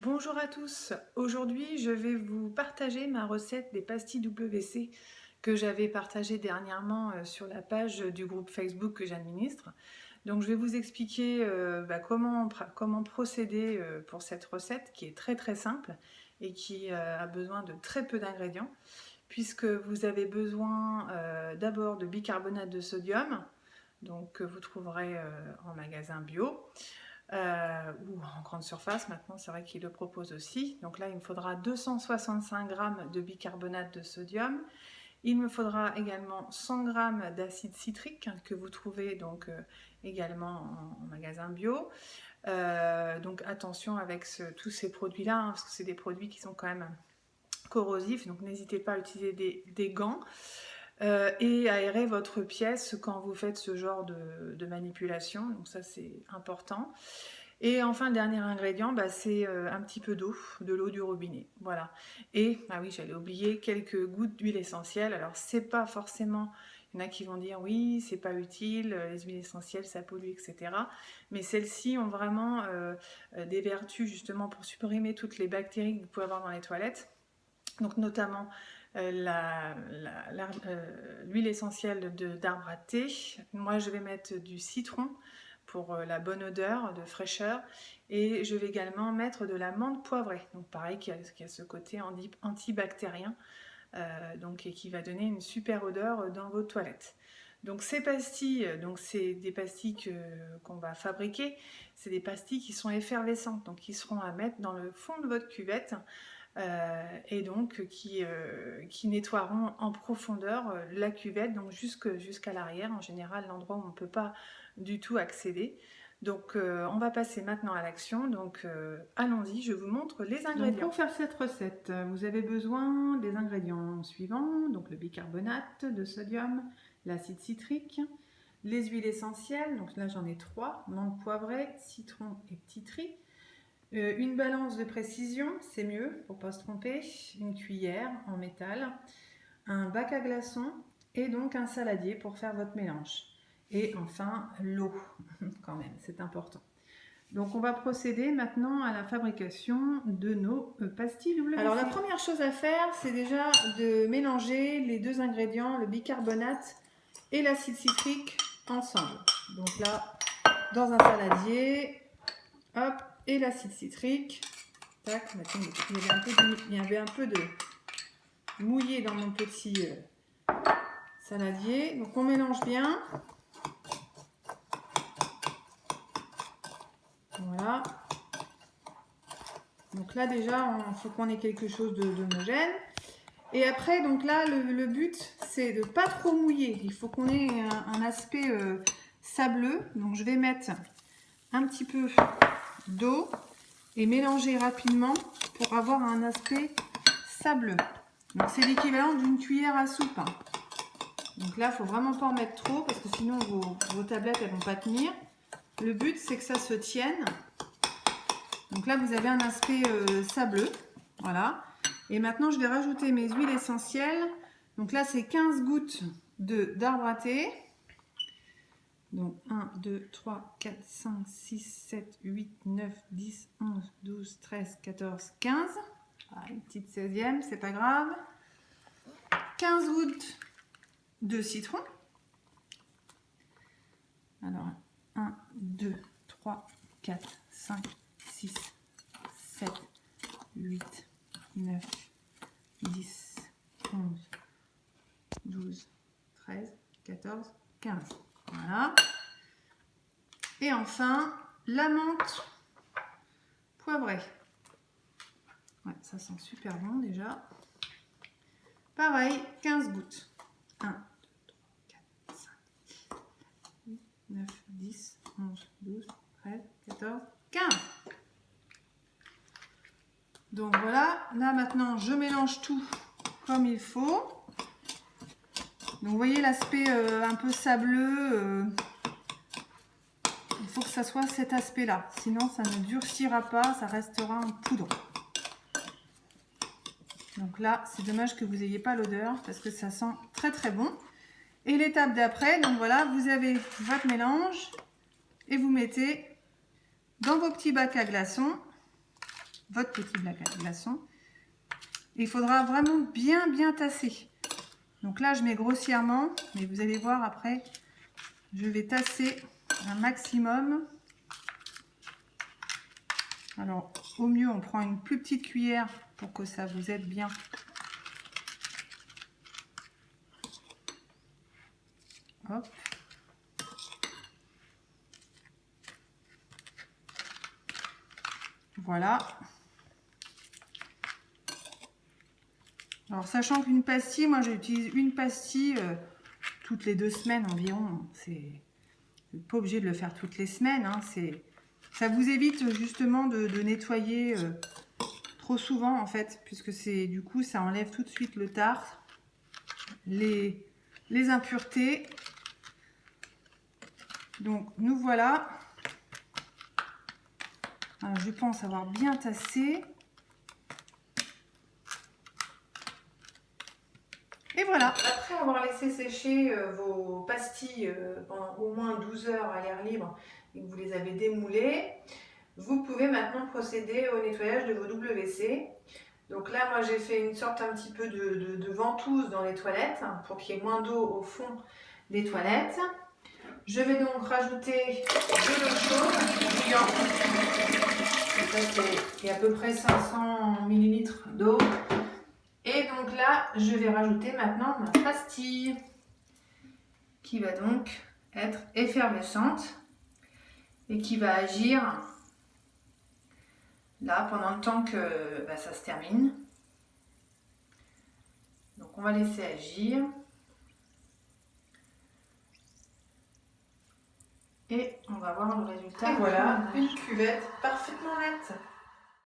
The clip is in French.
Bonjour à tous, aujourd'hui je vais vous partager ma recette des pastilles WC que j'avais partagée dernièrement sur la page du groupe Facebook que j'administre. Donc je vais vous expliquer comment procéder pour cette recette qui est très simple et qui a besoin de très peu d'ingrédients, puisque vous avez besoin d'abord de bicarbonate de sodium, donc que vous trouverez en magasin bio. Ou en grande surface, maintenant c'est vrai qu'il le propose aussi. Donc là il me faudra 265 g de bicarbonate de sodium. Il me faudra également 100 g d'acide citrique que vous trouvez donc également en magasin bio. Donc attention avec tous ces produits là, parce que c'est des produits qui sont quand même corrosifs, donc n'hésitez pas à utiliser des gants. Et aérer votre pièce quand vous faites ce genre de manipulation, donc ça c'est important. Et enfin le dernier ingrédient, c'est un petit peu d'eau, de l'eau du robinet, voilà. Et, ah oui, j'allais oublier, quelques gouttes d'huile essentielle. Alors c'est pas forcément, il y en a qui vont dire oui c'est pas utile, les huiles essentielles ça pollue, etc. Mais celles-ci ont vraiment des vertus justement pour supprimer toutes les bactéries que vous pouvez avoir dans les toilettes. Donc notamment l'huile essentielle d'arbre à thé. Moi je vais mettre du citron pour la bonne odeur de fraîcheur, et je vais également mettre de la menthe poivrée, donc pareil qui a ce côté antibactérien, et qui va donner une super odeur dans vos toilettes. Donc ces pastilles, c'est des pastilles qu'on va fabriquer, c'est des pastilles qui sont effervescentes, donc qui seront à mettre dans le fond de votre cuvette. Et donc qui nettoieront en profondeur la cuvette, donc jusqu'à l'arrière, en général l'endroit où on ne peut pas du tout accéder. Donc on va passer maintenant à l'action, donc allons-y, je vous montre les ingrédients. Donc, pour faire cette recette, vous avez besoin des ingrédients suivants, donc le bicarbonate de sodium, l'acide citrique, les huiles essentielles, donc là j'en ai 3, menthe poivrée, citron et petit riz. Une balance de précision, c'est mieux pour ne pas se tromper, une cuillère en métal, un bac à glaçons et donc un saladier pour faire votre mélange. Et enfin l'eau, quand même, c'est important. Donc on va procéder maintenant à la fabrication de nos pastilles WC. Alors la première chose à faire, c'est déjà de mélanger les deux ingrédients, le bicarbonate et l'acide citrique ensemble. Donc là, dans un saladier, hop, et l'acide citrique. Tac, il y avait un peu de mouillé dans mon petit saladier. Donc on mélange bien. Voilà. Donc là déjà, il faut qu'on ait quelque chose d'homogène. Et après, donc là, le but, c'est de ne pas trop mouiller. Il faut qu'on ait un aspect sableux. Donc je vais mettre un petit peu d'eau et mélanger rapidement pour avoir un aspect sableux. Donc c'est l'équivalent d'une cuillère à soupe. Donc là, il ne faut vraiment pas en mettre trop parce que sinon vos tablettes elles vont pas tenir. Le but c'est que ça se tienne. Donc là vous avez un aspect sableux. Voilà. Et maintenant je vais rajouter mes huiles essentielles. Donc là c'est 15 gouttes d'arbre à thé. Donc 1, 2, 3, 4, 5, 6, 7, 8, 9, 10, 11, 12, 13, 14, 15. Ah, une petite 16e, c'est pas grave. 15 gouttes de citron. Alors 1, 2, 3, 4, 5, 6, 7, 8, 9, 10, 11, 12, 13, 14, 15. Voilà. Et enfin, la menthe poivrée. Ouais, ça sent super bon déjà. Pareil, 15 gouttes. 1, 2, 3, 4, 5, 8, 9, 10, 11, 12, 13, 14, 15. Donc voilà, là maintenant je mélange tout comme il faut. Donc vous voyez l'aspect un peu sableux, il faut que ça soit cet aspect là, sinon ça ne durcira pas, ça restera en poudre. Donc là c'est dommage que vous n'ayez pas l'odeur parce que ça sent très bon. Et l'étape d'après, donc voilà, vous avez votre mélange et vous mettez dans vos petits bacs à glaçons. votre petit glaçon. Et il faudra vraiment bien tasser. Donc là, je mets grossièrement, mais vous allez voir après, je vais tasser un maximum. Alors, au mieux, on prend une plus petite cuillère pour que ça vous aide bien. Hop. Voilà. Alors, sachant qu'une pastille, moi j'utilise une pastille toutes les 2 semaines environ. C'est pas obligé de le faire toutes les semaines. Hein. Ça vous évite justement de nettoyer trop souvent en fait, puisque c'est du coup ça enlève tout de suite le tartre, les impuretés. Donc nous voilà. Alors, je pense avoir bien tassé. Et voilà. Après avoir laissé sécher vos pastilles pendant au moins 12 heures à l'air libre et que vous les avez démoulées, vous pouvez maintenant procéder au nettoyage de vos WC. Donc là, moi j'ai fait une sorte un petit peu de ventouse dans les toilettes pour qu'il y ait moins d'eau au fond des toilettes. Je vais donc rajouter de l'eau chaude bouillante. Il y a à peu près 500 ml d'eau. Et donc là, je vais rajouter maintenant ma pastille qui va donc être effervescente et qui va agir là pendant le temps que ça se termine. Donc on va laisser agir. Et on va voir le résultat. Et voilà, une cuvette parfaitement nette.